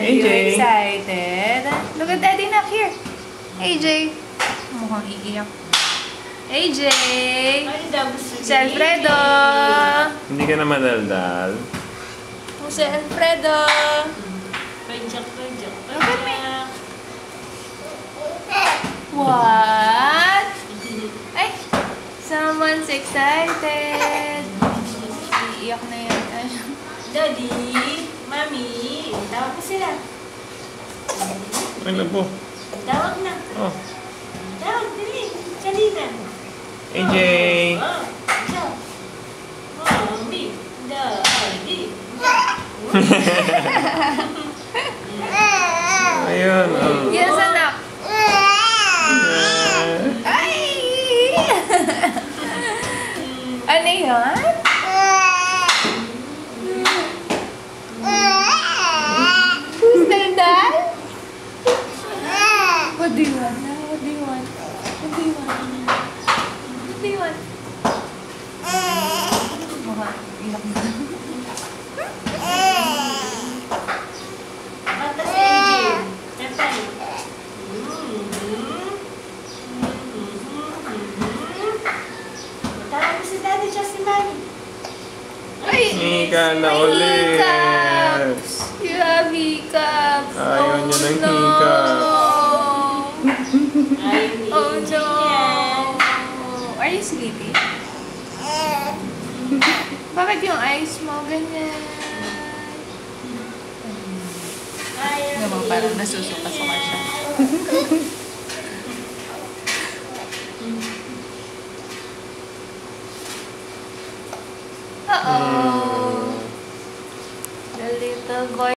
Are you AJ. excited? Look at Daddy Knock here. AJ. Mukhang iiyak. AJ. Si Alfredo. Hindi ka na madaldal. Si Alfredo. Look at me. What? Ay, someone's excited. Iiyak na yan. Daddy, Mami, tawag ko sila. Ano po? Tawag na. Oh. Tawag, dali. Kalina. AJ. Oh, ikaw. Mami, Daddy. Ayun. Oh. Yes, anak. Ay! Ano yun? Who's that, Dad? What do you want now? What do you want? What do you want? What do you want? Mukhang iyak na. Kanta si AJ. Kanta niyo. Tawag ko si Daddy tsaka si Mami. Ay! Hika na ulit. Hiccups! You have hiccups! Ayaw niya ng no. hiccups. Ayaw ni Oh AJ no! yan. Are you sleepy? Bakit yung eyes mo ganyan? Ayaw Naman ni parang AJ nasusuka-suka siya. Uh-oh! The little boy